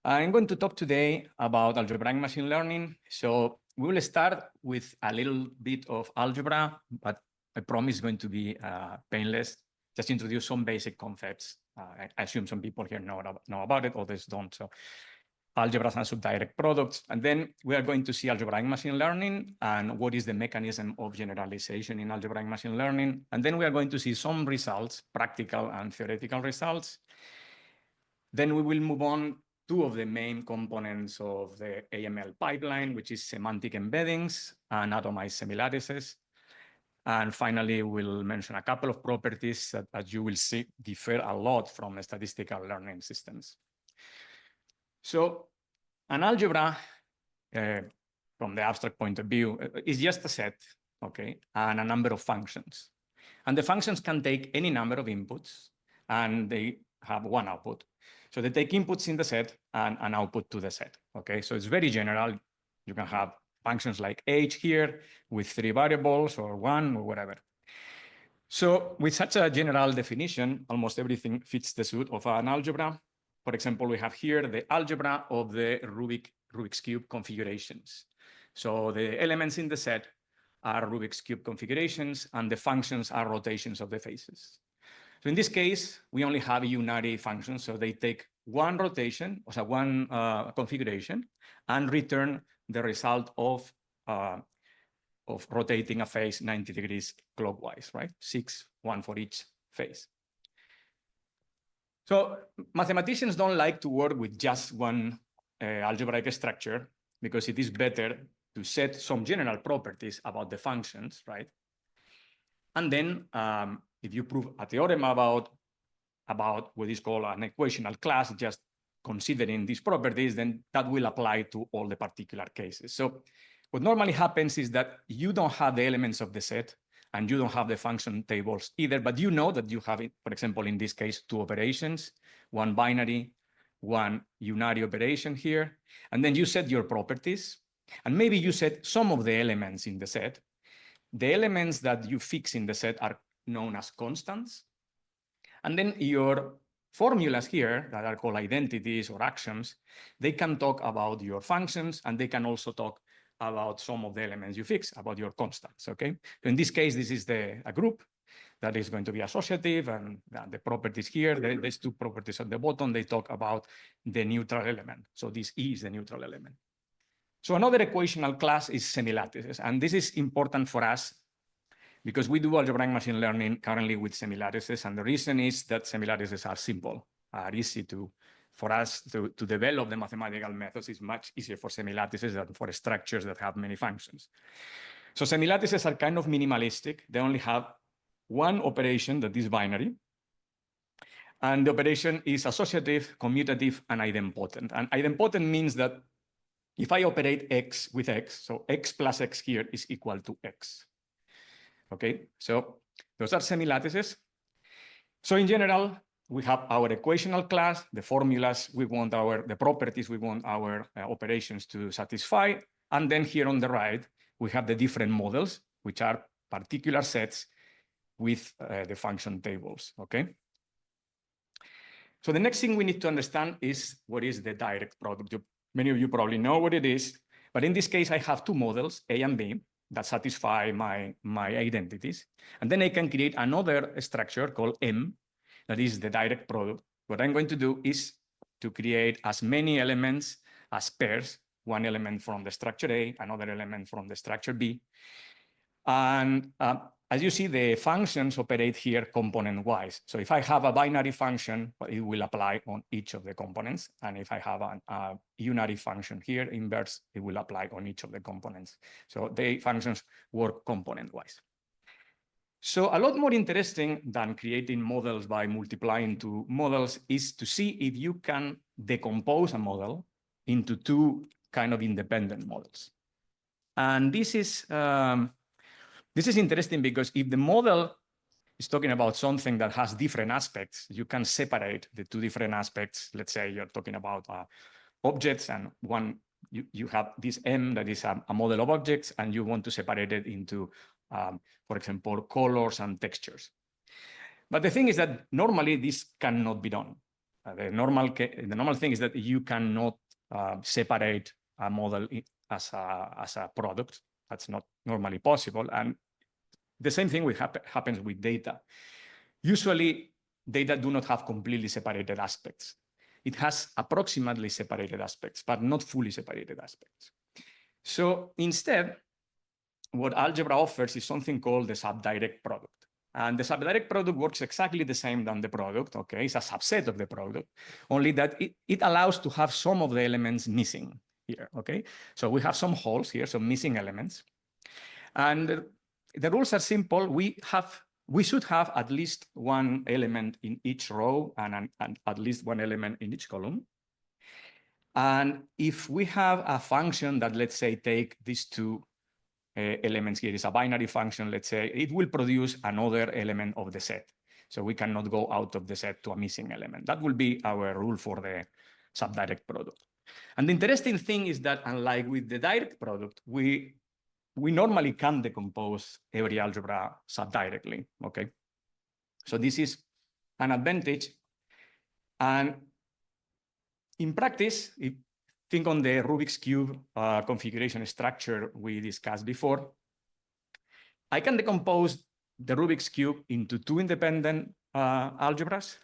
I'm going to talk today about algebraic machine learning. So we will start with a little bit of algebra, but I promise it's going to be painless. Just introduce some basic concepts. I assume some people here know about it, others don't. So algebras and subdirect products. And then we are going to see algebraic machine learning and what is the mechanism of generalization in algebraic machine learning. And then we are going to see some results, practical and theoretical results. Then we will move on two of the main components of the AML pipeline, which is semantic embeddings and atomized semilattices. And finally, we'll mention a couple of properties that, as you will see, differ a lot from statistical learning systems. So an algebra, from the abstract point of view, is just a set, okay, and a number of functions. And the functions can take any number of inputs, and they have one output. So they take inputs in the set and an output to the set, okay? So it's very general. You can have functions like age here with 3 variables or 1 or whatever. So with such a general definition, almost everything fits the suit of an algebra. For example, we have here the algebra of the Rubik's Cube configurations. So the elements in the set are Rubik's Cube configurations, and the functions are rotations of the faces. So in this case, we only have unary functions. So they take one rotation, or one configuration, and return the result of rotating a face 90 degrees clockwise, right? 6, 1 for each face. So mathematicians don't like to work with just one algebraic structure because it is better to set some general properties about the functions, right? And then if you prove a theorem about what is called an equational class, just considering these properties, then that will apply to all the particular cases. So what normally happens is that you don't have the elements of the set and you don't have the function tables either, but you know that you have, for example, in this case, 2 operations, one binary, one unary operation here, and then you set your properties, and maybe you set some of the elements in the set. The elements that you fix in the set are known as constants. And then your formulas here that are called identities or axioms, they can talk about your functions, and they can also talk about some of the elements you fix, about your constants, okay? So in this case, this is a group that is going to be associative, and the properties here, there's 2 properties at the bottom, they talk about the neutral element. So this E is the neutral element. So another equational class is semilattices, and this is important for us because we do algebraic machine learning currently with semilattices, and the reason is that semilattices are simple, are easy for us to develop the mathematical methods. Is much easier for semilattices than for structures that have many functions. So semilattices are kind of minimalistic. They only have one operation that is binary, and the operation is associative, commutative, and idempotent. And idempotent means that if I operate x with x, so x plus x here is equal to x. Okay, so those are semilattices. So in general, we have our equational class, the formulas we want the properties we want our operations to satisfy. And then here on the right, we have the different models, which are particular sets with the function tables, okay? So the next thing we need to understand is what is the direct product. Many of you probably know what it is, but in this case, I have 2 models, A and B, that satisfy my identities. And then I can create another structure called M, that is the direct product. What I'm going to do is to create as many elements as pairs, one element from the structure A, another element from the structure B. And as you see, the functions operate here component-wise. So if I have a binary function, it will apply on each of the components. And if I have a unary function here, inverse, it will apply on each of the components. So the functions work component-wise. So a lot more interesting than creating models by multiplying 2 models is to see if you can decompose a model into 2 kind of independent models. And this is interesting because if the model is talking about something that has different aspects, you can separate the 2 different aspects. Let's say you're talking about objects, and you have this M that is a model of objects, and you want to separate it into, for example, colors and textures. But the thing is that normally this cannot be done. The normal thing is that you cannot separate a model as a product. That's not normally possible. And the same thing happens with data. Usually, data do not have completely separated aspects. It has approximately separated aspects, but not fully separated aspects. So instead, what algebra offers is something called the subdirect product. And the subdirect product works exactly the same than the product, okay? It's a subset of the product, only that it allows to have some of the elements missing here, okay? So we have some holes here, some missing elements. And the rules are simple. We should have at least one element in each row and at least one element in each column. And if we have a function that, let's say, take these two elements here, is a binary function, let's say, it will produce another element of the set. So we cannot go out of the set to a missing element. That will be our rule for the subdirect product. And the interesting thing is that, unlike with the direct product, we normally can decompose every algebra subdirectly, okay? So this is an advantage. And in practice, think on the Rubik's Cube configuration structure we discussed before. I can decompose the Rubik's Cube into two independent algebras.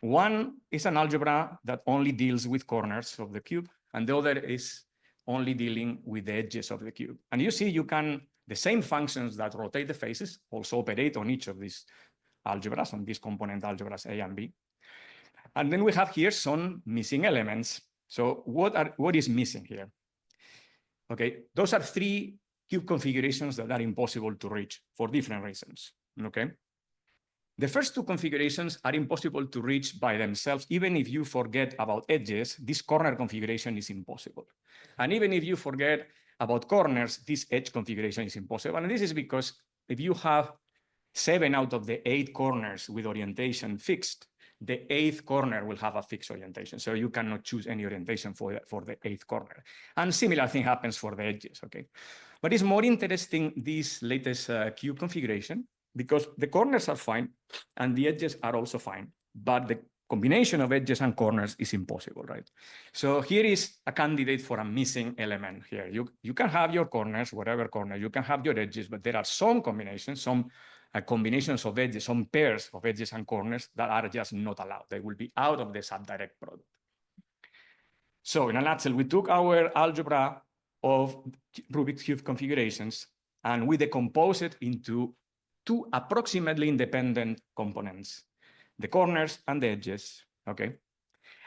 One is an algebra that only deals with corners of the cube, and the other is only dealing with the edges of the cube. And you see, the same functions that rotate the faces also operate on each of these algebras, on these component algebras A and B. And then we have here some missing elements. So what is missing here? Okay, those are three cube configurations that are impossible to reach for different reasons, okay? The first two configurations are impossible to reach by themselves. Even if you forget about edges, this corner configuration is impossible. And even if you forget about corners, this edge configuration is impossible. And this is because if you have 7 out of the 8 corners with orientation fixed, the 8th corner will have a fixed orientation. So you cannot choose any orientation for the 8th corner. And similar thing happens for the edges, okay? But it's more interesting, this latest cube configuration, because the corners are fine and the edges are also fine, but the combination of edges and corners is impossible, right? So here is a candidate for a missing element here. You can have your corners, whatever corner, you can have your edges, but there are some combinations, some combinations of edges, some pairs of edges and corners that are just not allowed. They will be out of the subdirect product. So in a nutshell, we took our algebra of Rubik's Cube configurations and we decompose it into two approximately independent components, the corners and the edges, okay?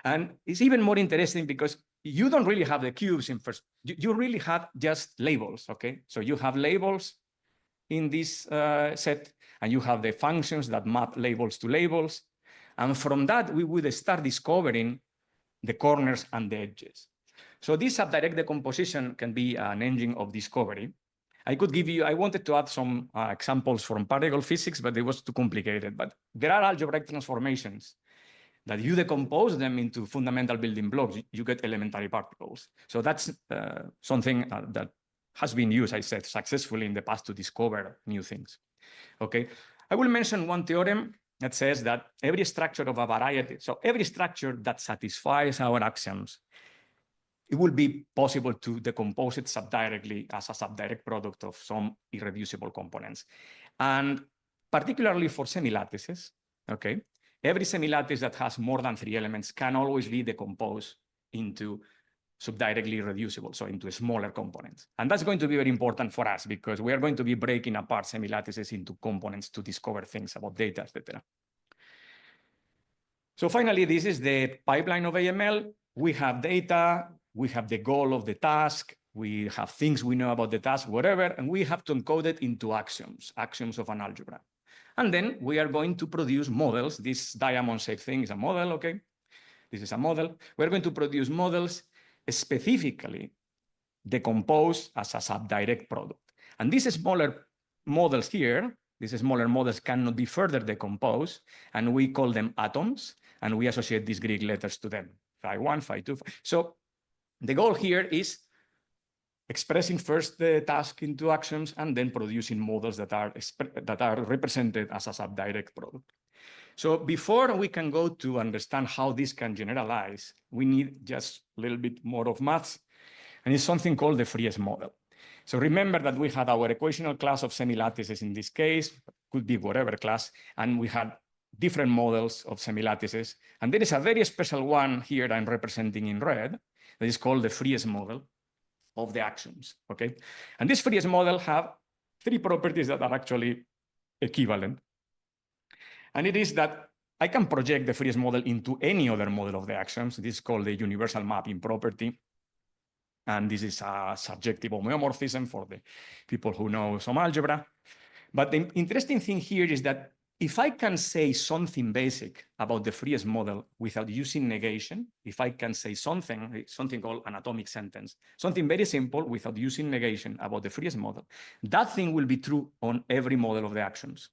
And it's even more interesting because you don't really have the cubes in first, you really have just labels, okay? So you have labels in this set, and you have the functions that map labels to labels. And from that, we would start discovering the corners and the edges. So this subdirect decomposition can be an engine of discovery. I wanted to add some examples from particle physics, but it was too complicated. But there are algebraic transformations that you decompose them into fundamental building blocks, you get elementary particles. So that's something that has been used, I said, successfully in the past to discover new things. Okay, I will mention one theorem that says that every structure of a variety, so every structure that satisfies our axioms, it will be possible to decompose it subdirectly as a subdirect product of some irreducible components. And particularly for semilattices, okay, every semilattice that has more than 3 elements can always be decomposed into subdirectly reducible, so into smaller components. And that's going to be very important for us because we are going to be breaking apart semilattices into components to discover things about data, etc. So finally, this is the pipeline of AML. We have data, we have the goal of the task, we have things we know about the task, whatever, and we have to encode it into axioms of an algebra. And then we are going to produce models. This diamond-shaped thing is a model, okay? This is a model. We're going to produce models specifically decomposed as a subdirect product. And these smaller models here, these smaller models cannot be further decomposed, and we call them atoms, and we associate these Greek letters to them, phi1, phi2. So the goal here is expressing first the task into axioms and then producing models that are represented as a subdirect product. So before we can go to understand how this can generalize, we need just a little bit more of maths, and it's something called the Friese model. So remember that we had our equational class of semilattices in this case, could be whatever class, and we had different models of semilattices. And there is a very special one here I'm representing in red that is called the Friese model of the axioms, okay? And this Friese model have three properties that are actually equivalent. And it is that I can project the Friese model into any other model of the axioms. This is called the universal mapping property. And this is a subjective homeomorphism for the people who know some algebra. But the interesting thing here is that if I can say something basic about the Friese model without using negation, if I can say something called an atomic sentence, something very simple without using negation about the Friese model, that thing will be true on every model of the axioms.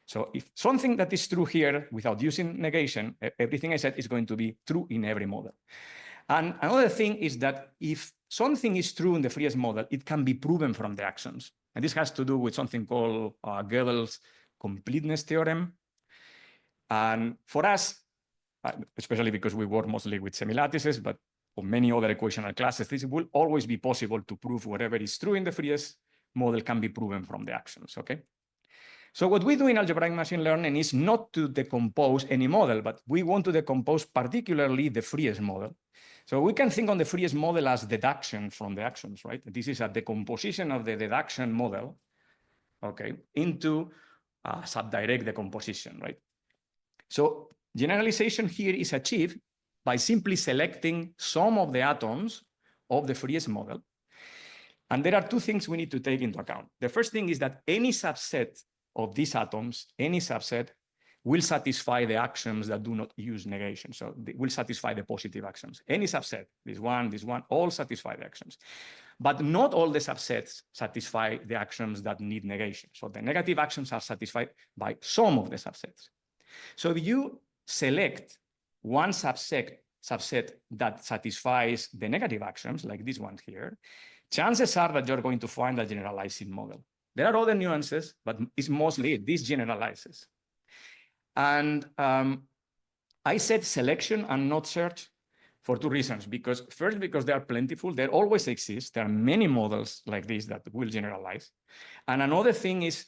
So if something that is true here without using negation, everything I said is going to be true in every model. And another thing is that if something is true in the Friese model, it can be proven from the axioms. And this has to do with something called Gödel's completeness theorem. And for us, especially because we work mostly with semilattices, but for many other equational classes, this will always be possible to prove whatever is true in the Friese model can be proven from the axioms, okay? So what we do in algebraic machine learning is not to decompose any model, but we want to decompose particularly the Friese model. So we can think on the Friese model as deduction from the axioms, right? This is a decomposition of the deduction model, okay, into a subdirect decomposition, right? So generalization here is achieved by simply selecting some of the atoms of the Friese model. And there are two things we need to take into account. The first thing is that any subset of these atoms, any subset, will satisfy the axioms that do not use negation. So they will satisfy the positive axioms. Any subset, this one, all satisfy the axioms. But not all the subsets satisfy the axioms that need negation. So the negative axioms are satisfied by some of the subsets. So if you select one subset that satisfies the negative axioms, like this one here, chances are that you're going to find a generalizing model. There are other nuances, but it's mostly this generalizes. And I said selection and not search for two reasons. First, because they are plentiful. There always exist. There are many models like this that will generalize. And another thing is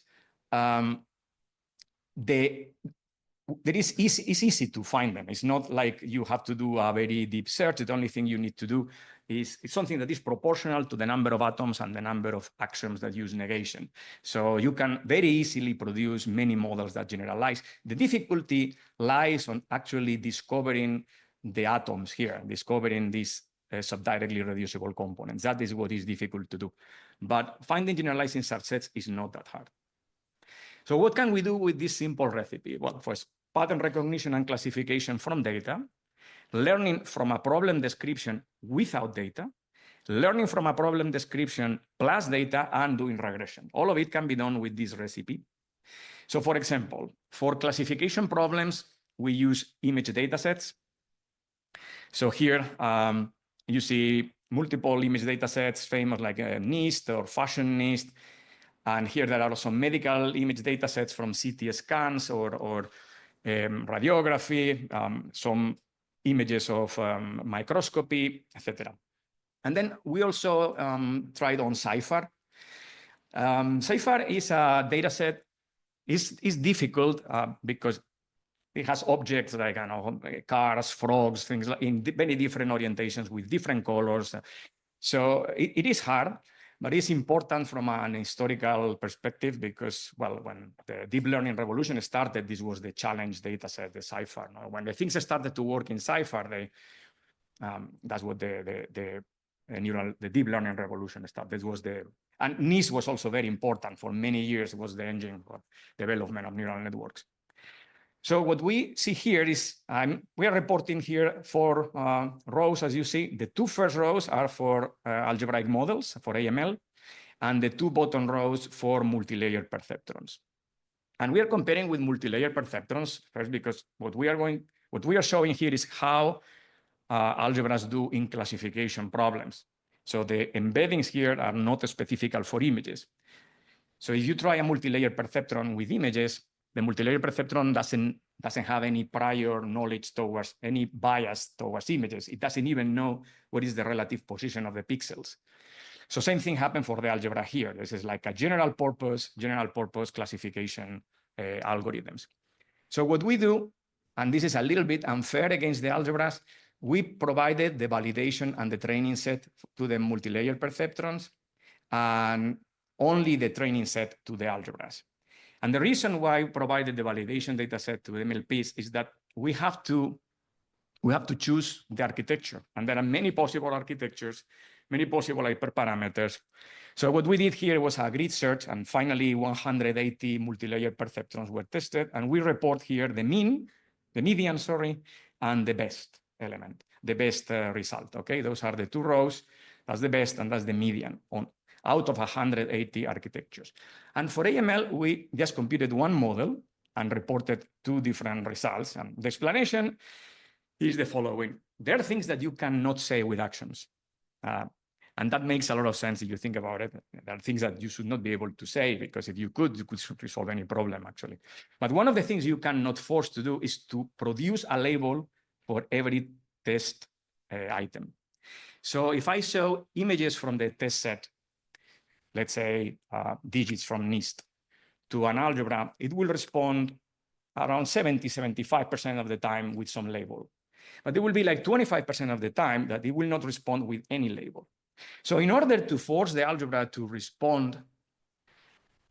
it's easy to find them. It's not like you have to do a very deep search. The only thing you need to do is something that is proportional to the number of atoms and the number of axioms that use negation. So you can very easily produce many models that generalize. The difficulty lies on actually discovering the atoms here, discovering these subdirectly reducible components. That is what is difficult to do. But finding generalizing subsets is not that hard. So what can we do with this simple recipe? Well, first, pattern recognition and classification from data, learning from a problem description without data, learning from a problem description plus data, and doing regression. All of it can be done with this recipe. So for example, for classification problems, we use image datasets. So here you see multiple image datasets, famous like NIST or Fashion NIST. And here there are some medical image datasets from CT scans or radiography, some images of microscopy, etc. And then we also tried on CIFAR. CIFAR is a dataset. It's difficult because it has objects like cars, frogs, things like in many different orientations with different colors. So it is hard, but it's important from an historical perspective because, well, when the deep learning revolution started, this was the challenge dataset, the CIFAR. No? When the things started to work in CIFAR, that's what the deep learning revolution started. And NIST was also very important for many years. It was the engine for development of neural networks. So what we see here is we are reporting here 4 rows, as you see. The 2 first rows are for algebraic models, for AML, and the 2 bottom rows for multi-layer perceptrons. And we are comparing with multi-layer perceptrons first because what we are showing here is how algebras do in classification problems. So the embeddings here are not specific for images. So if you try a multi-layer perceptron with images, the multi-layer perceptron doesn't have any prior knowledge towards any bias towards images. It doesn't even know what is the relative position of the pixels. So same thing happened for the algebra here. This is like a general purpose classification algorithms. So what we do, and this is a little bit unfair against the algebras, we provided the validation and the training set to the multi-layer perceptrons and only the training set to the algebras. And the reason why we provided the validation data set to the MLPs is that we have to choose the architecture. And there are many possible architectures, many possible hyperparameters. So what we did here was a grid search, and finally 180 multi-layer perceptrons were tested. And we report here the median, and the best element, the best result, okay? Those are the two rows. That's the best, and that's the median out of 180 architectures. And for AML, we just computed one model and reported two different results. And the explanation is the following. There are things that you cannot say with actions. And that makes a lot of sense if you think about it. There are things that you should not be able to say, because if you could resolve any problem, actually. But one of the things you cannot force to do is to produce a label for every test item. So if I show images from the test set, let's say digits from NIST, to an algebra, it will respond around 75% of the time with some label. But it will be like 25% of the time that it will not respond with any label. So in order to force the algebra to respond,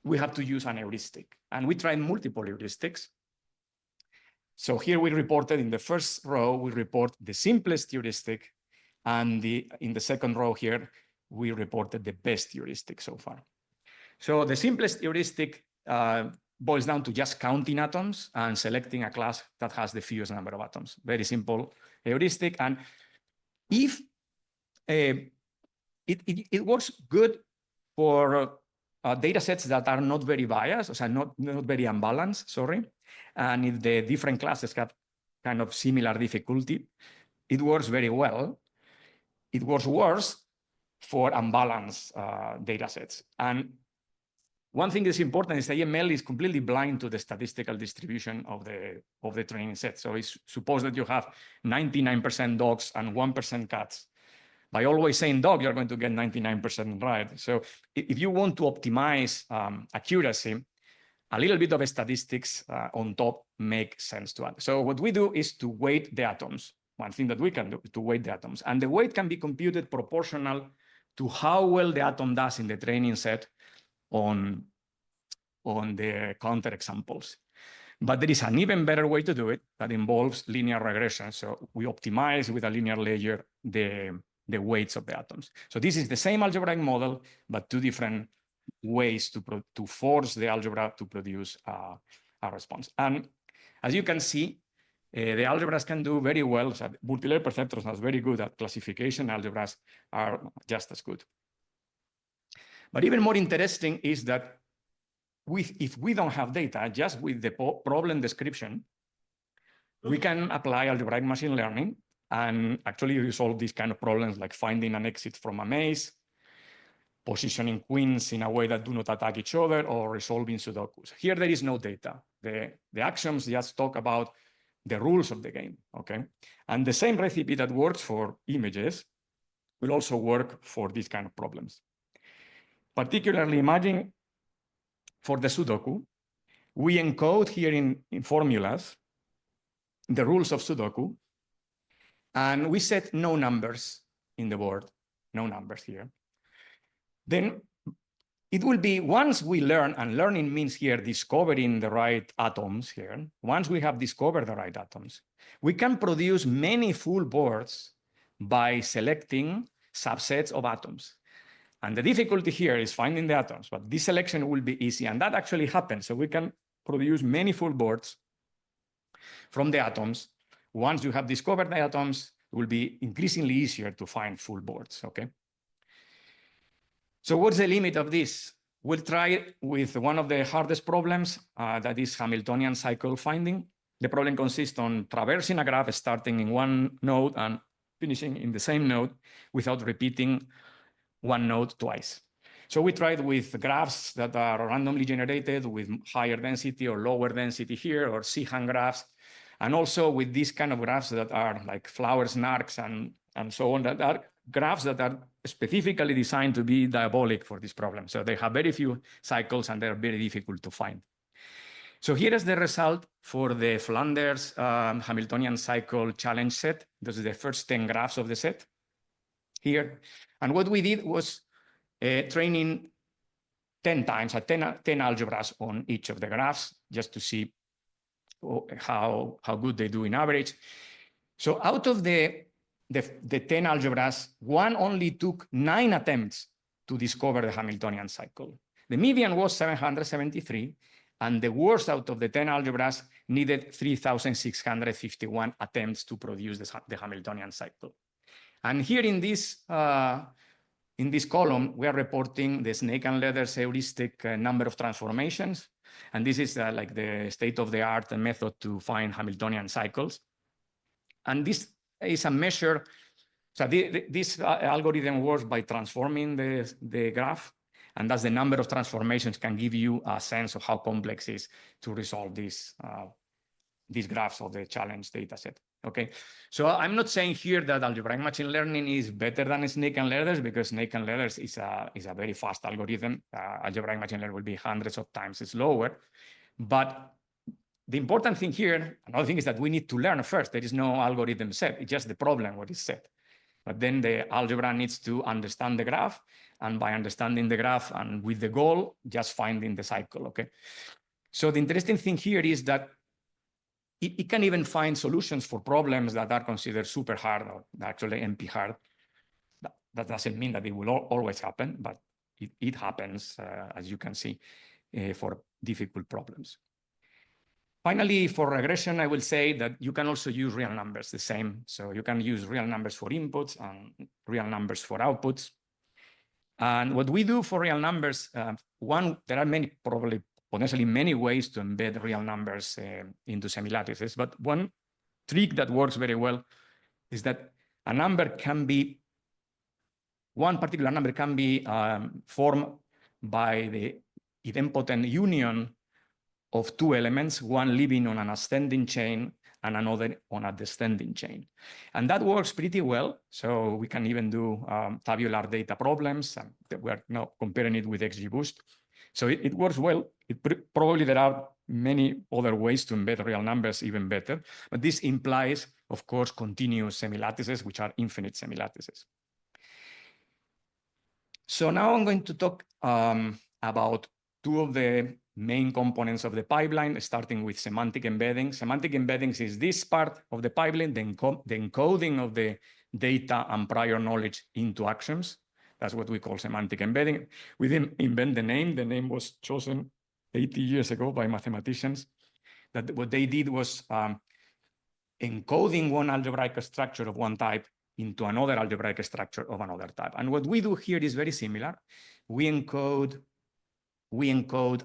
we have to use an heuristic. And we tried multiple heuristics. So here we reported in the first row, we report the simplest heuristic. And in the second row here, we reported the best heuristic so far. So the simplest heuristic boils down to just counting atoms and selecting a class that has the fewest number of atoms. Very simple heuristic. And if it works good for data sets that are not very biased, so not very unbalanced, sorry. And if the different classes have kind of similar difficulty, it works very well. It works worse for unbalanced data sets. And one thing that's important is that AML is completely blind to the statistical distribution of the training set. So it's suppose that you have 99% dogs and 1% cats. By always saying dog, you're going to get 99% right. So if you want to optimize accuracy, a little bit of statistics on top makes sense to add. So what we do is to weight the atoms. One thing that we can do is to weight the atoms. And the weight can be computed proportional to how well the atom does in the training set on the counterexamples. But there is an even better way to do it that involves linear regression. So we optimize with a linear layer the weights of the atoms. So this is the same algebraic model, but two different ways to force the algebra to produce a response. And as you can see, the algebras can do very well. So multi-layer perceptrons are very good at classification. Algebras are just as good. But even more interesting is that if we don't have data, just with the problem description, we can apply algebraic machine learning and actually resolve these kind of problems like finding an exit from a maze, positioning queens in a way that do not attack each other, or resolving Sudokus. Here there is no data. The axioms just talk about the rules of the game, okay? And the same recipe that works for images will also work for these kind of problems. Particularly, imagine for the Sudoku, we encode here in formulas the rules of Sudoku, and we set no numbers in the board, no numbers here. Then it will be once we learn, and learning means here discovering the right atoms here. Once we have discovered the right atoms, we can produce many full boards by selecting subsets of atoms. And the difficulty here is finding the atoms, but this selection will be easy. And that actually happens. So we can produce many full boards from the atoms. Once you have discovered the atoms, it will be increasingly easier to find full boards, okay? So what's the limit of this? We'll try with one of the hardest problems, that is Hamiltonian cycle finding. The problem consists on traversing a graph, starting in one node and finishing in the same node without repeating one node twice. So we tried with graphs that are randomly generated with higher density or lower density here, or Seehan graphs, and also with these kind of graphs that are like flowers, narcs, and so on, that are graphs that are specifically designed to be diabolic for this problem. So they have very few cycles and they're very difficult to find. So here is the result for the Flanders Hamiltonian cycle challenge set. This is the first 10 graphs of the set here. And what we did was training 10 times, 10 algebras on each of the graphs, just to see how good they do in average. So out of the 10 algebras, one only took 9 attempts to discover the Hamiltonian cycle. The median was 773, and the worst out of the 10 algebras needed 3,651 attempts to produce the Hamiltonian cycle. And here in this column, we are reporting the snake and ladder's heuristic number of transformations. And this is like the state-of-the-art method to find Hamiltonian cycles. And this is a measure. So this algorithm works by transforming the graph. And that's the number of transformations can give you a sense of how complex it is to resolve these graphs of the challenge data set. Okay, so I'm not saying here that algebraic machine learning is better than snake and ladders, because snake and ladders is a very fast algorithm. Algebraic machine learning will be hundreds of times slower. But the important thing here, another thing, is that we need to learn first. There is no algorithm set. It's just the problem what is set. But then the algebra needs to understand the graph, and by understanding the graph and with the goal, just finding the cycle. Okay, so the interesting thing here is that it can even find solutions for problems that are considered super hard or actually NP hard. That doesn't mean that it will always happen, but it happens, as you can see, for difficult problems. Finally, for regression, I will say that you can also use real numbers, the same. So you can use real numbers for inputs and real numbers for outputs. And what we do for real numbers, there are many, probably potentially many ways to embed real numbers into semi-lattices. But one trick that works very well is that one particular number can be formed by the idempotent union of two elements, one living on an ascending chain and another on a descending chain. And that works pretty well. So we can even do tabular data problems. We're now comparing it with XGBoost. So it works well. Probably there are many other ways to embed real numbers even better. But this implies, of course, continuous semi-lattices, which are infinite semi-lattices. So now I'm going to talk about two of the main components of the pipeline, starting with semantic embedding. Semantic embeddings is this part of the pipeline, the encoding of the data and prior knowledge into actions. That's what we call semantic embedding. We didn't invent the name. The name was chosen 80 years ago by mathematicians. That what they did was encoding one algebraic structure of one type into another algebraic structure of another type. And what we do here is very similar. We encode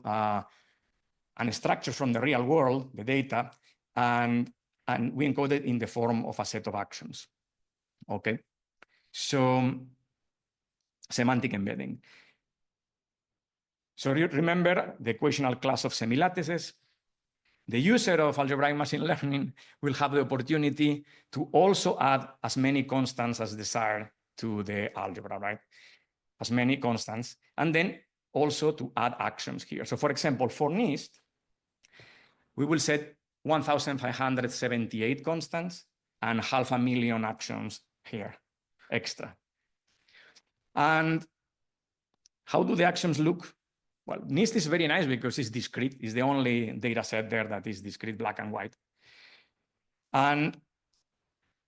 a structure from the real world, the data, and we encode it in the form of a set of actions. Okay, so semantic embedding. So remember the equational class of semi-lattices. The user of algebraic machine learning will have the opportunity to also add as many constants as desired to the algebra, right? As many constants, and then also to add actions here. So for example, for NIST, we will set 1,578 constants and 500,000 actions here, extra. And how do the actions look? Well, NIST is very nice because it's discrete. It's the only data set there that is discrete, black and white. And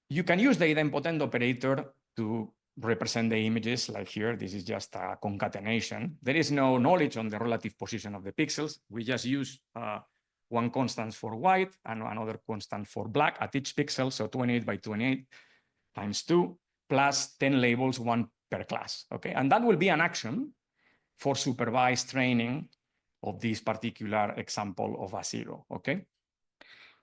you can use the idempotent operator to represent the images, like here. This is just a concatenation. There is no knowledge on the relative position of the pixels. We just use one constant for white and another constant for black at each pixel. So 28 by 28 times 2 plus 10 labels, one per class. Okay, and that will be an action for supervised training of this particular example of a zero. Okay,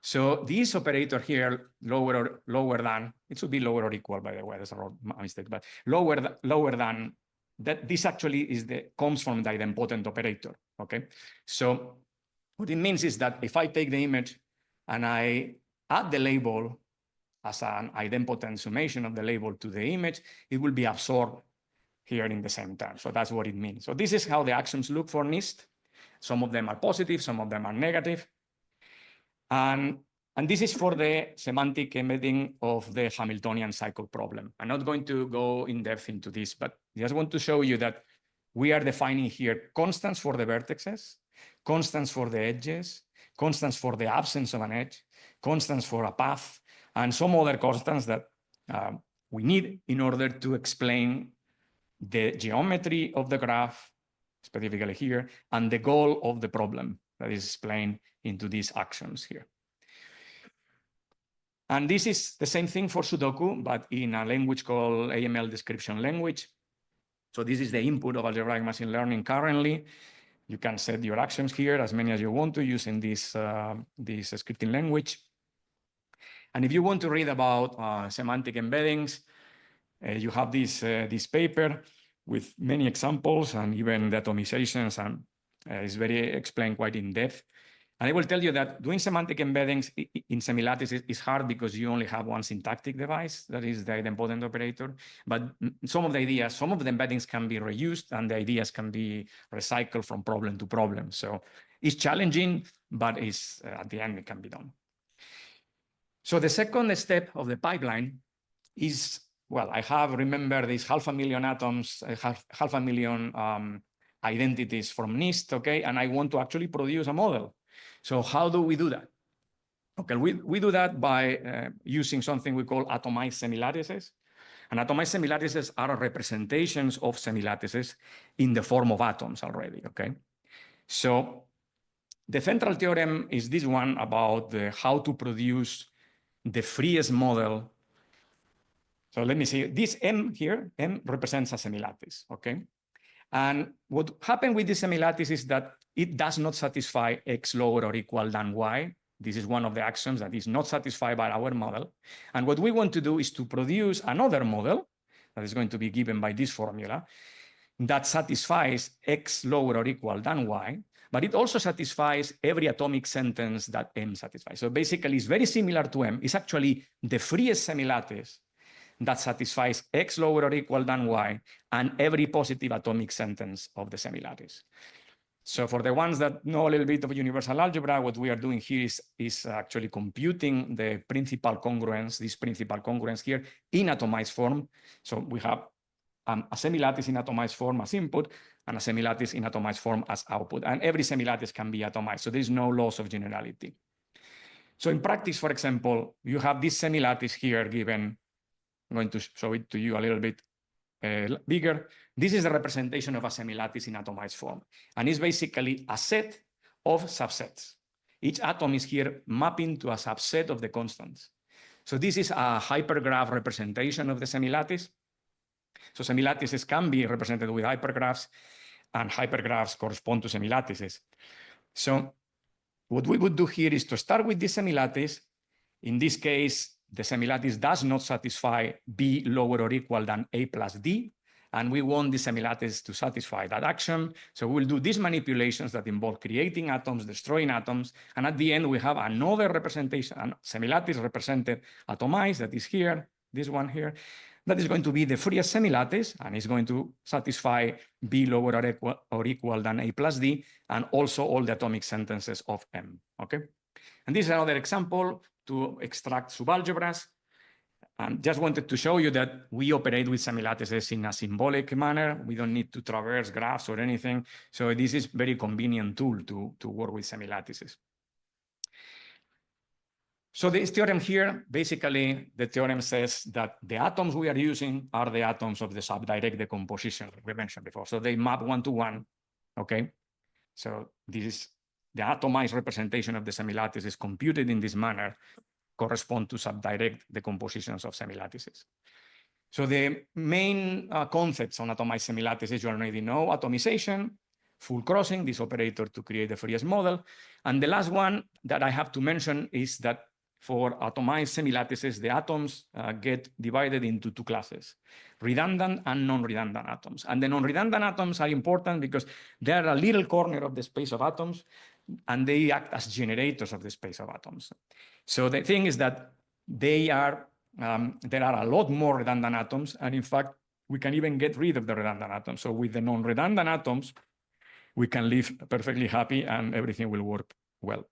so this operator here, lower than, it should be lower or equal, by the way, that's a mistake, but lower than that this actually comes from the idempotent operator, okay? So what it means is that if I take the image and I add the label as an idempotent summation of the label to the image, it will be absorbed here in the same term. So that's what it means. So this is how the actions look for NIST. Some of them are positive, some of them are negative. And this is for the semantic embedding of the Hamiltonian cycle problem. I'm not going to go in depth into this, but I just want to show you that we are defining here constants for the vertices, constants for the edges, constants for the absence of an edge, constants for a path, and some other constants that we need in order to explain the geometry of the graph, specifically here, and the goal of the problem that is explained into these actions here. And this is the same thing for Sudoku, but in a language called AML description language. So this is the input of algebraic machine learning currently. You can set your actions here, as many as you want to, using this scripting language. And if you want to read about semantic embeddings, you have this paper with many examples and even the atomizations, and it's very explained quite in depth. And I will tell you that doing semantic embeddings in semilattice is hard because you only have one syntactic device, that is the idempotent operator. But some of the ideas, some of the embeddings can be reused and the ideas can be recycled from problem to problem. So it's challenging, but it's, at the end, it can be done. So the second step of the pipeline is, well, I have, remember, these 500,000 atoms, 500,000 identities from NIST, okay? And I want to actually produce a model. So how do we do that? Okay, we do that by using something we call atomized semilattices. And atomized semilattices are representations of semilattices in the form of atoms already, okay? So the central theorem is this one about how to produce the freest model. So let me see, this M here, M represents a semilattice, okay? And what happened with this semilattice is that it does not satisfy X lower or equal than Y. This is one of the axioms that is not satisfied by our model. And what we want to do is to produce another model that is going to be given by this formula that satisfies X lower or equal than Y, but it also satisfies every atomic sentence that M satisfies. So basically, it's very similar to M. It's actually the freest semilattice that satisfies X lower or equal than Y and every positive atomic sentence of the semilattice. So for the ones that know a little bit of universal algebra, what we are doing here is actually computing the principal congruence, this principal congruence here in atomized form. So we have a semilattice in atomized form as input and a semilattice in atomized form as output. And every semilattice can be atomized. So there is no loss of generality. So in practice, for example, you have this semilattice here given. I'm going to show it to you a little bit bigger. This is a representation of a semilattice in atomized form. And it's basically a set of subsets. Each atom is here mapping to a subset of the constants. So this is a hypergraph representation of the semilattice. So semilattices can be represented with hypergraphs, and hypergraphs correspond to semilattices. So what we would do here is to start with this semilattice. In this case, the semilattice does not satisfy B lower or equal than A plus D, and we want the semilattice to satisfy that action. So we'll do these manipulations that involve creating atoms, destroying atoms, and at the end we have another representation, a semilattice represented atomized, that is here, this one here, that is going to be the freest semilattice, and is going to satisfy B lower or equal than A plus D, and also all the atomic sentences of M, okay? And this is another example to extract subalgebras. And just wanted to show you that we operate with semilattices in a symbolic manner. We don't need to traverse graphs or anything. So this is a very convenient tool to work with semilattices. So this theorem here, basically, the theorem says that the atoms we are using are the atoms of the subdirect decomposition we mentioned before. So they map one to one, okay? So this is the atomized representation of the semilattice is computed in this manner, correspond to subdirect decompositions of semilattices. So the main concepts on atomized semilattices you already know: atomization, full crossing, this operator to create the freest model. And the last one that I have to mention is that for atomized semilattices, the atoms get divided into two classes, redundant and non-redundant atoms. And the non-redundant atoms are important because they are a little corner of the space of atoms, and they act as generators of the space of atoms. So the thing is that there are a lot more redundant atoms, and in fact, we can even get rid of the redundant atoms. So with the non-redundant atoms, we can live perfectly happy and everything will work well.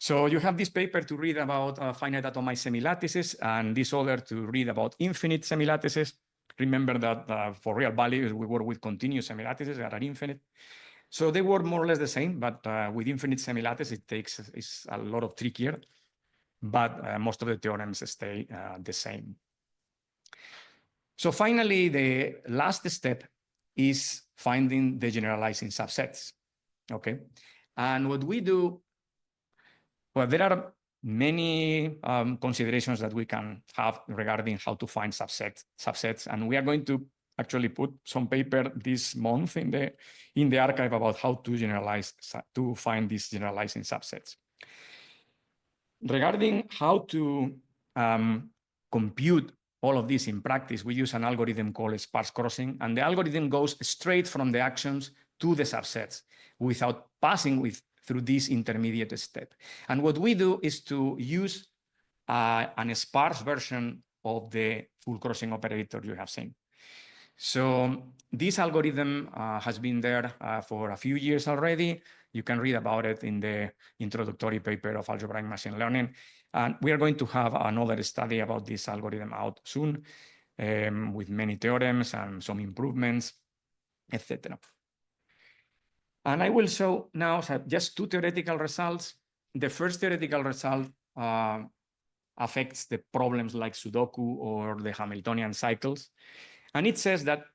So you have this paper to read about finite atomized semilattices, and this other to read about infinite semilattices. Remember that for real values, we work with continuous semilattices that are infinite. So they work more or less the same, but with infinite semilattices, it's a lot of trickier, but most of the theorems stay the same. So finally, the last step is finding the generalizing subsets, okay? And what we do, well, there are many considerations that we can have regarding how to find subsets, and we are going to actually put some paper this month in the archive about how to find these generalizing subsets. Regarding how to compute all of this in practice, we use an algorithm called sparse crossing, and the algorithm goes straight from the actions to the subsets without passing through this intermediate step. And what we do is to use an sparse version of the full crossing operator you have seen. So this algorithm has been there for a few years already. You can read about it in the introductory paper of Algebraic Machine Learning. And we are going to have another study about this algorithm out soon with many theorems and some improvements, etc. And I will show now just two theoretical results. The first theoretical result affects the problems like Sudoku or the Hamiltonian cycles. And it says that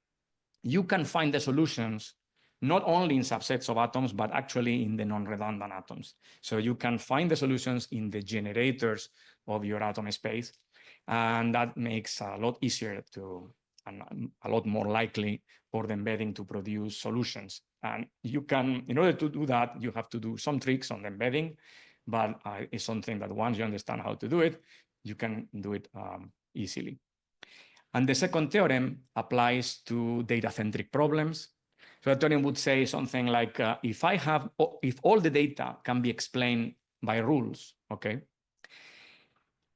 you can find the solutions not only in subsets of atoms, but actually in the non-redundant atoms. So you can find the solutions in the generators of your atom space. And that makes a lot easier and a lot more likely for the embedding to produce solutions. And you can, in order to do that, you have to do some tricks on the embedding, but it's something that once you understand how to do it, you can do it easily. And the second theorem applies to data-centric problems. So the theorem would say something like, if all the data can be explained by rules, okay,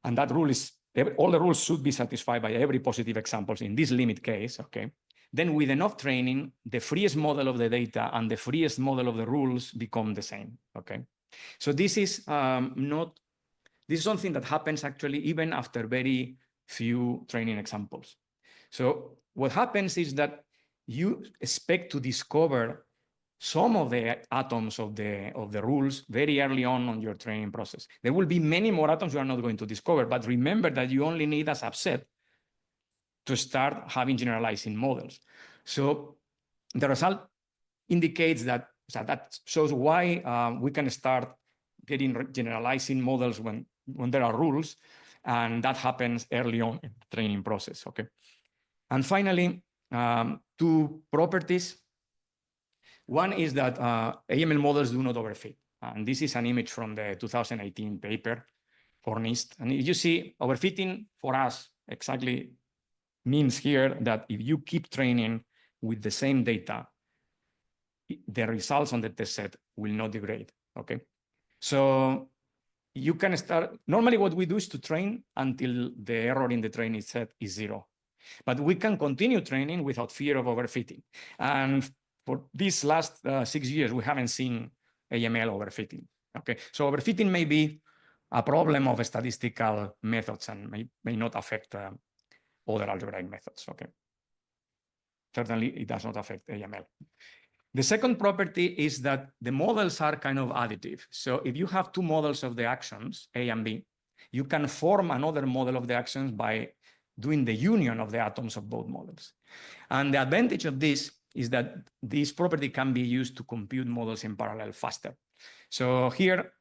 and that rule is, all the rules should be satisfied by every positive examples in this limit case, okay, then with enough training, the freest model of the data and the freest model of the rules become the same, okay? So this is this is something that happens actually even after very few training examples. So what happens is that you expect to discover some of the atoms of the rules very early on your training process. There will be many more atoms you are not going to discover, but remember that you only need a subset to start having generalizing models. So the result indicates that shows why we can start getting generalizing models when there are rules, and that happens early on in the training process, okay? And finally, two properties. One is that AML models do not overfit. And this is an image from the 2018 paper for NIST. And you see, overfitting for us exactly means here that if you keep training with the same data, the results on the test set will not degrade, okay? So you can start, normally what we do is to train until the error in the training set is 0. But we can continue training without fear of overfitting. And for these last 6 years, we haven't seen AML overfitting, okay? So overfitting may be a problem of statistical methods and may not affect other algebraic methods, okay? Certainly, it does not affect AML. The second property is that the models are kind of additive. So if you have two models of the actions, A and B, you can form another model of the actions by doing the union of the atoms of both models. And the advantage of this is that this property can be used to compute models in parallel faster. So here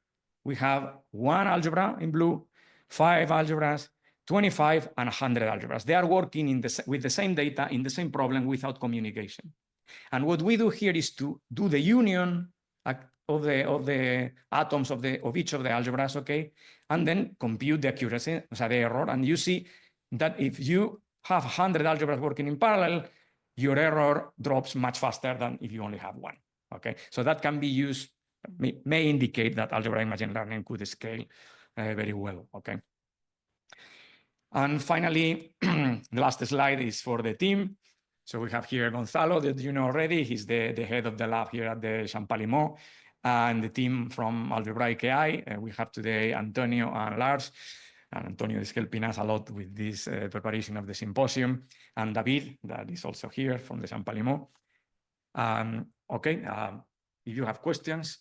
we have 1 algebra in blue, 5 algebras, 25 and 100 algebras. They are working with the same data in the same problem without communication. And what we do here is to do the union of the atoms of each of the algebras, okay, and then compute the accuracy, so the error, and you see that if you have 100 algebras working in parallel, your error drops much faster than if you only have one. Okay, so that can be used, may indicate that algebraic machine learning could scale very well. Okay. And finally, the last slide is for the team. So we have here Gonzalo, that you know already. He's the head of the lab here at the Champalimaud, and the team from Algebraic AI. We have today Antonio and Lars. And Antonio is helping us a lot with this preparation of the symposium. And David, that is also here from the Champalimaud. Okay, if you have questions.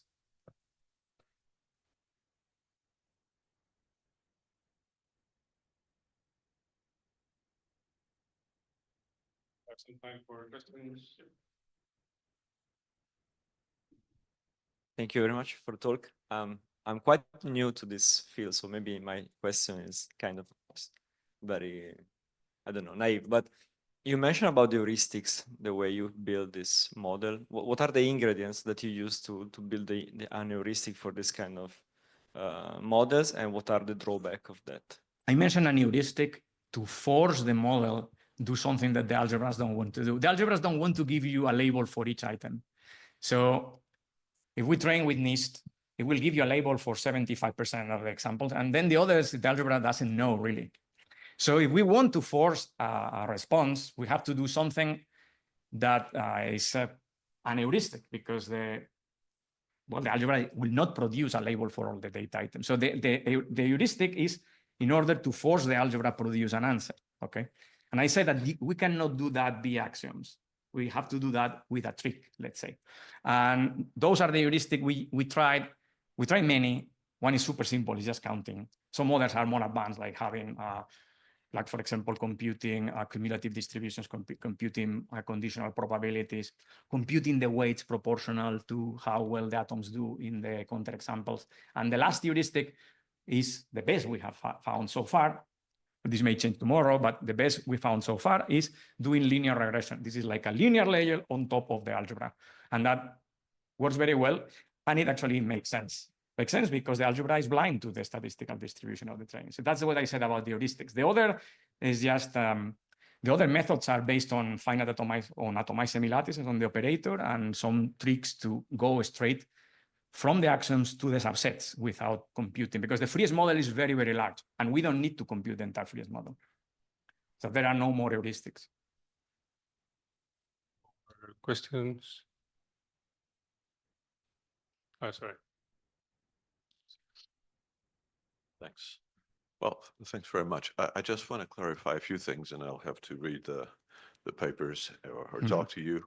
Some time for questions. Thank you very much for the talk. I'm quite new to this field, so maybe my question is kind of very, I don't know, naive. But you mentioned about the heuristics, the way you build this model. What are the ingredients that you use to build an heuristic for this kind of models, and what are the drawbacks of that? I mentioned an heuristic to force the model do something that the algebras don't want to do. The algebras don't want to give you a label for each item. So if we train with NIST, it will give you a label for 75% of the examples. And then the others, the algebra doesn't know really. So if we want to force a response, we have to do something that is an heuristic, because the algebra will not produce a label for all the data items. So the heuristic is in order to force the algebra produce an answer, okay? And I say that we cannot do that via axioms. We have to do that with a trick, let's say. And those are the heuristic we tried. We tried many. One is super simple, it's just counting. Some others are more advanced, like having, like for example, computing cumulative distributions, computing conditional probabilities, computing the weights proportional to how well the atoms do in the counter examples. And the last heuristic is the best we have found so far. This may change tomorrow, but the best we found so far is doing linear regression. This is like a linear layer on top of the algebra. And that works very well. And it actually makes sense. Makes sense because the algebra is blind to the statistical distribution of the training. So that's what I said about the heuristics. The other is just, the other methods are based on finite atomized semilattices on the operator, and some tricks to go straight from the axioms to the subsets without computing, because the freest model is very, very large, and we don't need to compute the entire freest model. So there are no more heuristics. Questions? Oh, sorry. Thanks. Well, thanks very much. I just want to clarify a few things, and I'll have to read the papers or talk to you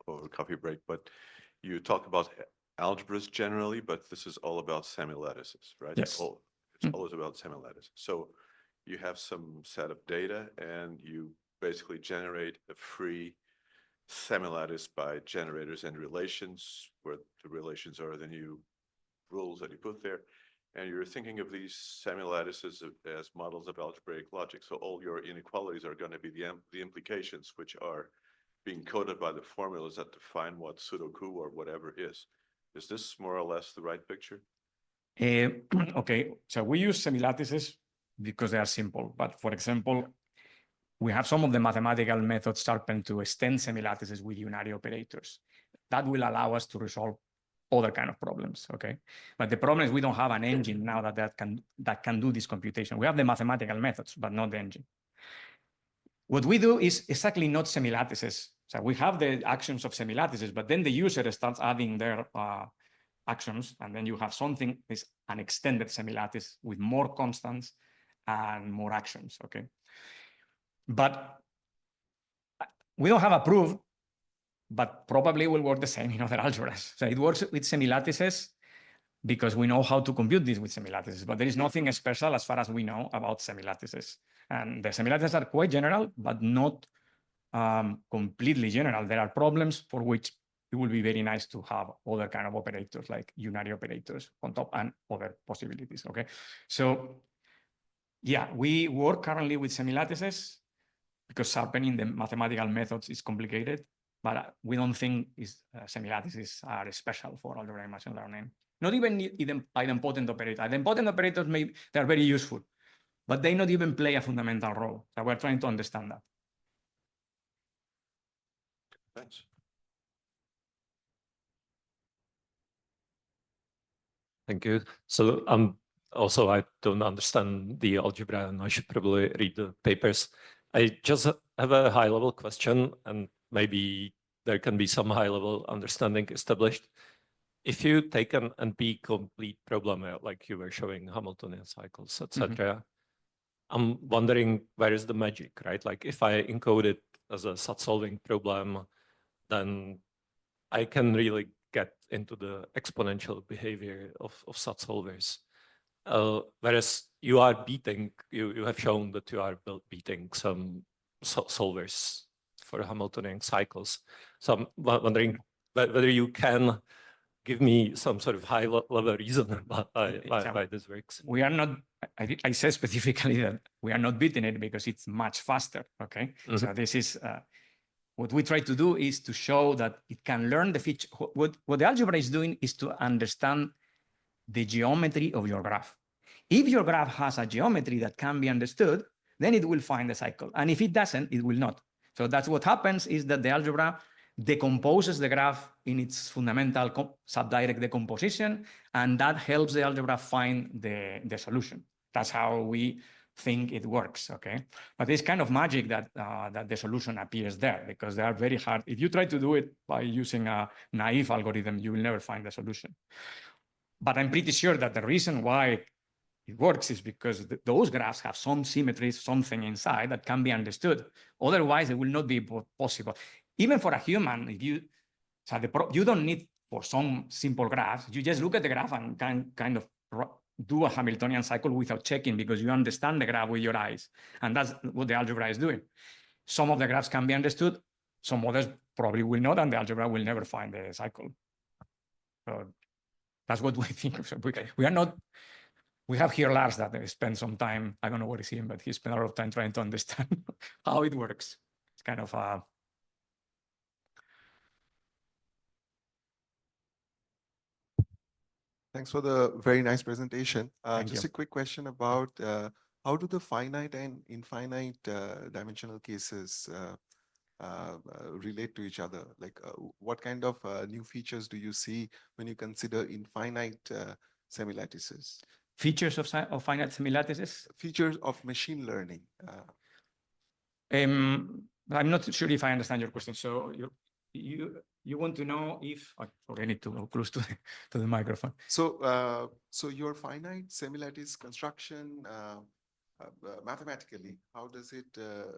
over coffee break. But you talk about algebras generally, but this is all about semilattices, right? Yes. It's always about semilattices. So you have some set of data, and you basically generate a free semilattice by generators and relations, where the relations are the new rules that you put there. And you're thinking of these semilattices as models of algebraic logic. So all your inequalities are going to be the implications, which are being coded by the formulas that define what Sudoku or whatever is. Is this more or less the right picture? Okay, so we use semilattices because they are simple. But for example, we have some of the mathematical methods sharpened to extend semilattices with unary operators. That will allow us to resolve other kind of problems, okay? But the problem is we don't have an engine now that can do this computation. We have the mathematical methods, but not the engine. What we do is exactly not semilattices. So we have the axioms of semilattices, but then the user starts adding their axioms, and then you have something is an extended semilattice with more constants and more axioms, okay? But we don't have a proof, but probably will work the same in other algebras. So it works with semilattices because we know how to compute this with semilattices, but there is nothing special as far as we know about semilattices. And the semilattices are quite general, but not completely general. There are problems for which it would be very nice to have other kind of operators like unary operators on top and other possibilities, okay? So yeah, we work currently with semilattices because sharpening the mathematical methods is complicated, but we don't think semi-lattices are special for algebraic machine learning. Not even idempotent operators. Idempotent operators, they're very useful, but they not even play a fundamental role. So we're trying to understand that. Thanks. Thank you. So also, I don't understand the algebra, and I should probably read the papers. I just have a high-level question, and maybe there can be some high-level understanding established. If you take an NP-complete problem, like you were showing Hamiltonian cycles, etc., I'm wondering where is the magic, right? Like if I encode it as a SAT-solving problem, then I can really get into the exponential behavior of SAT solvers. Whereas you are beating, you have shown that you are beating some solvers for Hamiltonian cycles. So I'm wondering whether you can give me some sort of high-level reason why this works. We are not, I said specifically that we are not beating it because it's much faster, okay? So this is, what we try to do is to show that it can learn the feature. What the algebra is doing is to understand the geometry of your graph. If your graph has a geometry that can be understood, then it will find the cycle. And if it doesn't, it will not. So that's what happens, is that the algebra decomposes the graph in its fundamental subdirect decomposition, and that helps the algebra find the solution. That's how we think it works, okay? But it's kind of magic that, that the solution appears there, because they are very hard. If you try to do it by using a naive algorithm, you will never find the solution. But I'm pretty sure that the reason why it works is because those graphs have some symmetry, something inside that can be understood. Otherwise, it will not be possible. Even for a human, if you, so you don't need, for some simple graphs, you just look at the graph and can kind of do a Hamiltonian cycle without checking, because you understand the graph with your eyes. And that's what the algebra is doing. Some of the graphs can be understood, some others probably will not, and the algebra will never find the cycle. So that's what we think. We are not, we have here Lars that spent some time, I don't know what he's in, but he spent a lot of time trying to understand how it works. It's kind of a... Thanks for the very nice presentation. Just you. a quick question about how do the finite and infinite dimensional cases relate to each other? Like what kind of new features do you see when you consider infinite semi-lattices? Features of finite semi-lattices? Features of machine learning. I'm not sure if I understand your question. So you want to know if, I need to go close to the microphone. So so your finite semi-lattice construction, mathematically, how does it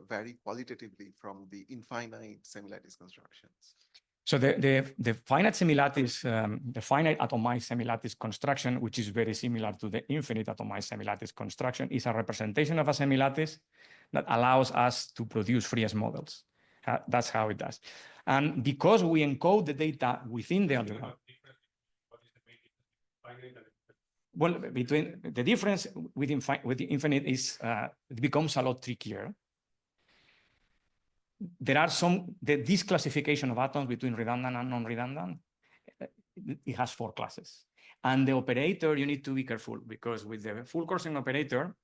vary qualitatively from the infinite semi-lattice constructions? So the finite semi-lattice, the finite atomized semi-lattice construction, which is very similar to the infinite atomized semi-lattice construction, is a representation of a semi-lattice that allows us to produce Frias models. That's how it does. And because we encode the data within the algebra, well, between the difference with the infinite is it becomes a lot trickier. There are this classification of atoms between redundant and non-redundant. It has 4 classes. And the operator, you need to be careful, because with the full crossing operator,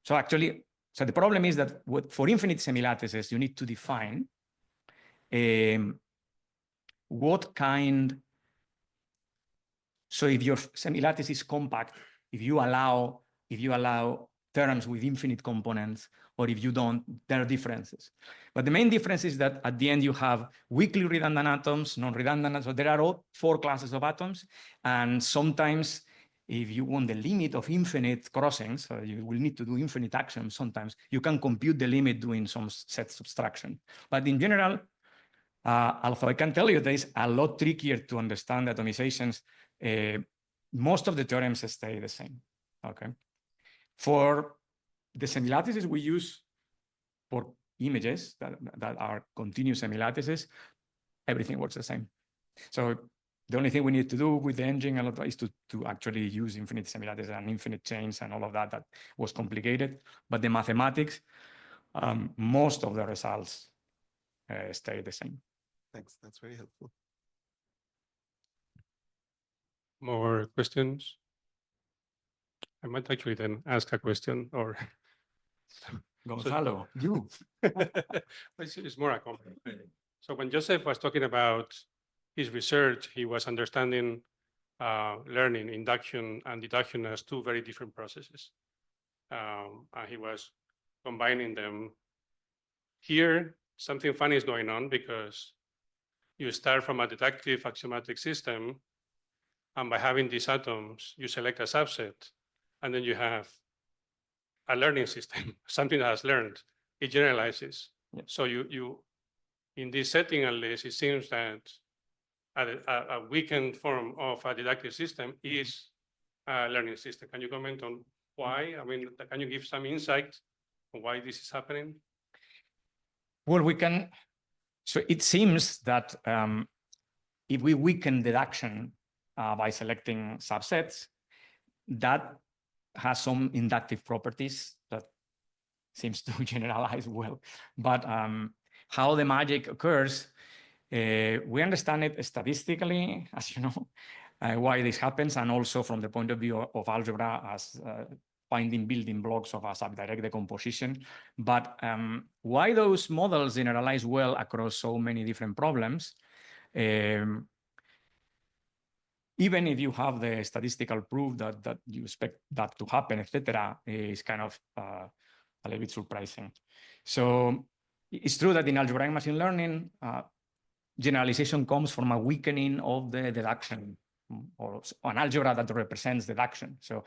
so actually, so the problem is that for infinite semi-lattices, you need to define what kind. So if your semi-lattice is compact, if you allow terms with infinite components, or if you don't, there are differences. But the main difference is that at the end you have weakly redundant atoms, non-redundant. So there are all 4 classes of atoms, and sometimes if you want the limit of infinite crossings, so you will need to do infinite actions sometimes, you can compute the limit doing some set subtraction. But in general, although I can tell you that it's a lot trickier to understand the atomizations, most of the theorems stay the same, okay? For the semi-lattices we use for images that are continuous semi-lattices, everything works the same. So the only thing we need to do with the engine is to actually use infinite semi-lattices and infinite chains and all of that. That was complicated. But the mathematics, most of the results stay the same. Thanks. That's very helpful. More questions? I might actually then ask a question or Gonzalo, you. it's more a compliment. So when Joseph was talking about his research, he was understanding learning, induction and deduction as two very different processes. And he was combining them. Here, something funny is going on because you start from a deductive axiomatic system, and by having these atoms, you select a subset, and then you have a learning system, something that has learned. It generalizes. Yep. So you, in this setting at least, it seems that a weakened form of a deductive system is a learning system. Can you comment on why? I mean, can you give some insight on why this is happening? Well, we can. So it seems that if we weaken deduction by selecting subsets, that has some inductive properties that seems to generalize well. But how the magic occurs, we understand it statistically, as you know, why this happens, and also from the point of view of algebra as finding building blocks of a subdirect decomposition. But why those models generalize well across so many different problems, even if you have the statistical proof that you expect that to happen, etc., is kind of a little bit surprising. So it's true that in algebraic machine learning, generalization comes from a weakening of the deduction, or an algebra that represents deduction. So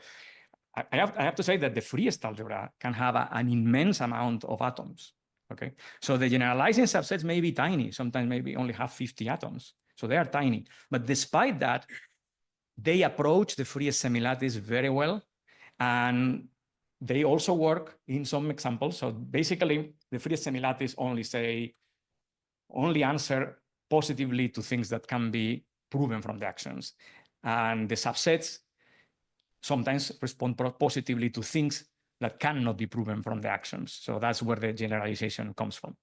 I have to say that the freest algebra can have an immense amount of atoms. Okay, so the generalizing subsets may be tiny, sometimes maybe only have 50 atoms. So they are tiny. But despite that, they approach the freest semilattice very well. And they also work in some examples. So basically, the freest semilattice only answer positively to things that can be proven from the actions. And the subsets sometimes respond positively to things that cannot be proven from the actions. So that's where the generalization comes from.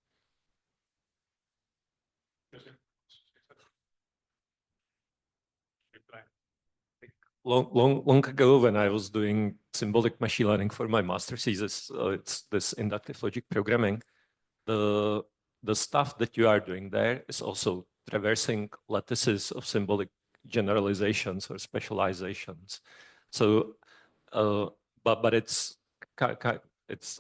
Long ago, when I was doing symbolic machine learning for my master's thesis, it's this inductive logic programming. The stuff that you are doing there is also traversing lattices of symbolic generalizations or specializations. So, but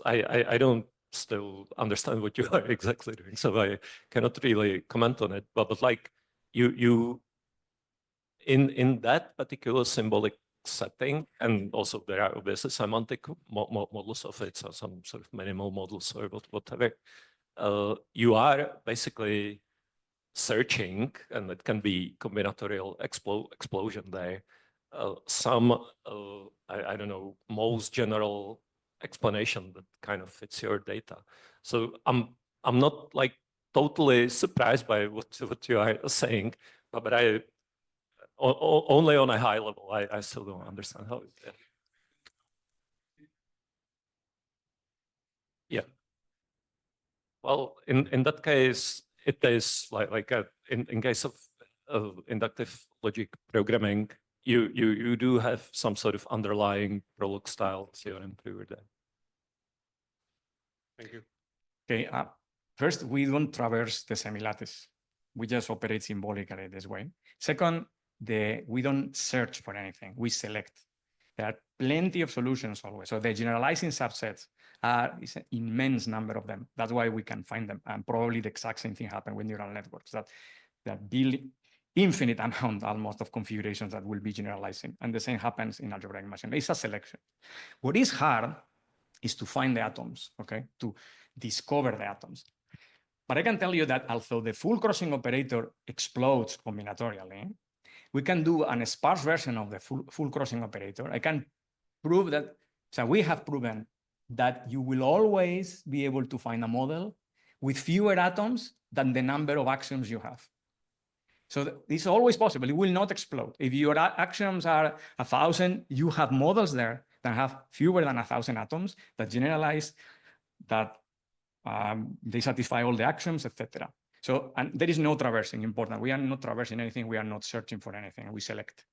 I don't still understand what you are exactly doing, so I cannot really comment on it. But like you in that particular symbolic setting, and also there are obviously semantic models of it, so some sort of minimal models or whatever. You are basically searching, and it can be combinatorial explosion there. I don't know, most general explanation that kind of fits your data. So I'm not like totally surprised by what you are saying, but I only on a high level. I still don't understand how. Yeah. Well, in that case, it is like in case of inductive logic programming, you do have some sort of underlying prolog style theorem to that. Thank you. Okay. First, we don't traverse the semilattice. We just operate symbolically this way. Second, we don't search for anything. We select. There are plenty of solutions always. So the generalizing subsets is an immense number of them. That's why we can find them. And probably the exact same thing happened with neural networks, that build infinite amount almost of configurations that will be generalizing. And the same happens in algebraic machine. It's a selection. What is hard is to find the atoms, okay? To discover the atoms. But I can tell you that although the full crossing operator explodes combinatorially, we can do a sparse version of the full crossing operator. I can prove that, so we have proven that you will always be able to find a model with fewer atoms than the number of axioms you have. So it's always possible. It will not explode. If your axioms are 1,000, you have models there that have fewer than 1,000 atoms that generalize, that they satisfy all the axioms, etc. So, and there is no traversing, important. We are not traversing anything. We are not searching for anything. We select.